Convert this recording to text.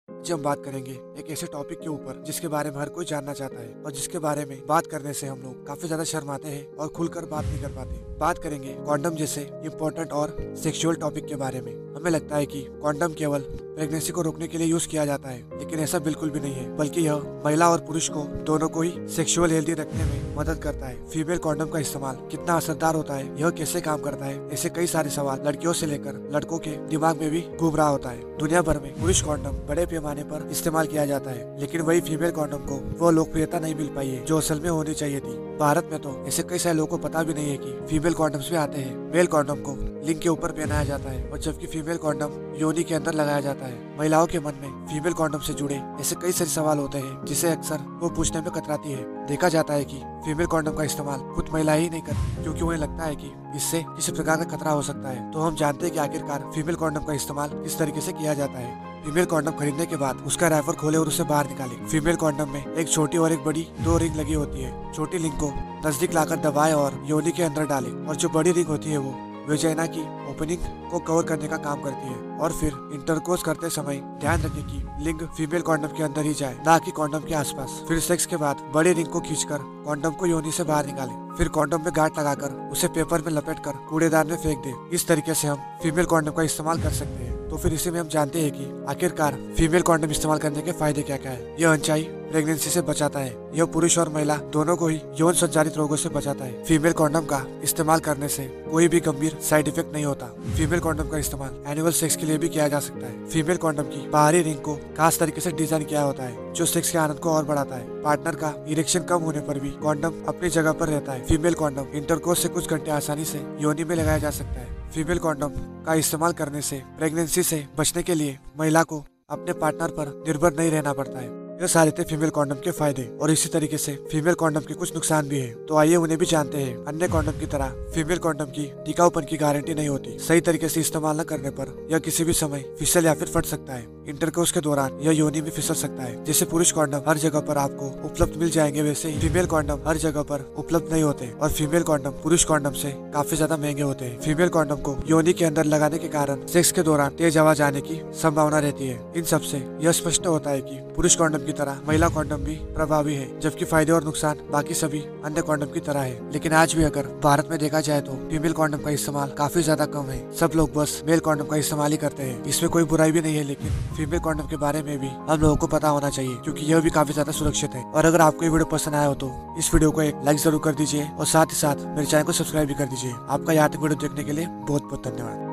आज हम बात करेंगे एक ऐसे टॉपिक के ऊपर जिसके बारे में हर कोई जानना चाहता है और जिसके बारे में बात करने से हम लोग काफी ज्यादा शर्माते हैं और खुलकर बात नहीं कर पाते। बात करेंगे कॉन्डम जैसे इम्पोर्टेंट और सेक्सुअल टॉपिक के बारे में। हमें लगता है कि कॉन्डम केवल प्रेगनेंसी को रोकने के लिए यूज किया जाता है, लेकिन ऐसा बिल्कुल भी नहीं है, बल्कि यह महिला और पुरुष को दोनों को ही सेक्सुअल हेल्दी रखने में मदद करता है। फीमेल कॉन्डम का इस्तेमाल कितना असरदार होता है, यह कैसे काम करता है, ऐसे कई सारे सवाल लड़कियों से लेकर लड़कों के दिमाग में भी घूम रहा होता है। दुनिया भर में पुरुष कॉन्डम बड़े पैमाने पर इस्तेमाल किया जाता है, लेकिन वही फीमेल कॉन्डम को वो लोकप्रियता नहीं मिल पाई है जो असल में होनी चाहिए थी। भारत में तो ऐसे कई सारे लोगों को पता भी नहीं है कि फीमेल कॉन्डम्स भी आते हैं। मेल कॉन्डम को लिंग के ऊपर पहनाया जाता है और जबकि फीमेल कॉन्डम योनि के अंदर लगाया जाता है। महिलाओं के मन में फीमेल कॉन्डम से जुड़े ऐसे कई सारे सवाल होते हैं जिसे अक्सर वो पूछने में कतराती है। देखा जाता है कि फीमेल कॉन्डम का इस्तेमाल खुद महिला ही नहीं करती, क्योंकि उन्हें लगता है कि इससे किसी प्रकार का खतरा हो सकता है। तो हम जानते हैं कि आखिरकार फीमेल कॉन्डम का इस्तेमाल किस तरीके से किया जाता है। फीमेल कॉन्डम खरीदने के बाद उसका रैपर खोले और उसे बाहर निकाले। फीमेल कॉन्डम में एक छोटी और एक बड़ी दो रिंग लगी होती है। छोटी रिंग को नजदीक लाकर दबाएं और योनि के अंदर डालें, और जो बड़ी रिंग होती है वो वेजाइना की ओपनिंग को कवर करने का काम करती है। और फिर इंटरकोर्स करते समय ध्यान रखें कि लिंग फीमेल कॉन्डम के अंदर ही जाए, ना कि कॉन्डम के आसपास। फिर सेक्स के बाद बड़ी रिंग को खींचकर कॉन्डम को योनि से बाहर निकालें। फिर कॉन्डम में गांठ लगाकर उसे पेपर में लपेटकर कूड़ेदान में फेंक दें। इस तरीके से हम फीमेल कॉन्डम का इस्तेमाल कर सकते हैं। तो फिर इसी में हम जानते हैं कि आखिरकार फीमेल कॉन्डम इस्तेमाल करने के फायदे क्या क्या है। यह अनचाही प्रेगनेंसी से बचाता है। यह पुरुष और महिला दोनों को ही यौन संचालित रोगों से बचाता है। फीमेल कॉन्डम का इस्तेमाल करने से कोई भी गंभीर साइड इफेक्ट नहीं होता। फीमेल कॉन्डम का इस्तेमाल एनुअल सेक्स के लिए भी किया जा सकता है। फीमेल कॉन्डम की बाहरी रिंग को खास तरीके से डिजाइन किया होता है, जो सेक्स के आनंद को और बढ़ाता है। पार्टनर का इरेक्शन कम होने पर भी कॉन्डम अपनी जगह पर रहता है। फीमेल कॉन्डम इंटरकोर्स से कुछ घंटे आसानी से योनि में लगाया जा सकता है। फीमेल कॉन्डम का इस्तेमाल करने से प्रेगनेंसी से बचने के लिए महिला को अपने पार्टनर पर निर्भर नहीं रहना पड़ता है। यह सारे थे फीमेल कॉन्डम के फायदे, और इसी तरीके से फीमेल कॉन्डम के कुछ नुकसान भी है। तो आइए उन्हें भी जानते हैं। अन्य कॉन्डम की तरह फीमेल कॉन्डम की टिकाऊपन की गारंटी नहीं होती। सही तरीके से इस्तेमाल न करने पर यह किसी भी समय फिसल या फिर फट सकता है। इंटरकोर्स के दौरान यह योनि में फिसल सकता है। जैसे पुरुष कॉन्डम हर जगह पर आपको उपलब्ध मिल जाएंगे, वैसे ही फीमेल कॉन्डम हर जगह पर उपलब्ध नहीं होते, और फीमेल कॉन्डम पुरुष कॉन्डम से काफी ज्यादा महंगे होते हैं। फीमेल कॉन्डम को योनि के अंदर लगाने के कारण सेक्स के दौरान तेज आवाज आने की संभावना रहती है। इन सबसे यह स्पष्ट होता है कि पुरुष कॉन्डम की तरह महिला कॉन्डम भी प्रभावी है, जबकि फायदे और नुकसान बाकी सभी अन्य कॉन्डम की तरह है। लेकिन आज भी अगर भारत में देखा जाए तो फीमेल कॉन्डम का इस्तेमाल काफी ज्यादा कम है। सब लोग बस मेल कॉन्डम का इस्तेमाल ही करते हैं। इसमें कोई बुराई भी नहीं है, लेकिन फीमेल कॉन्डम के बारे में भी हम लोगों को पता होना चाहिए, क्योंकि यह भी काफी ज्यादा सुरक्षित है। और अगर आपको ये वीडियो पसंद आया हो तो इस वीडियो को एक लाइक जरूर कर दीजिए, और साथ ही साथ मेरे चैनल को सब्सक्राइब भी कर दीजिए। आपका यहाँ तक वीडियो देखने के लिए बहुत बहुत धन्यवाद।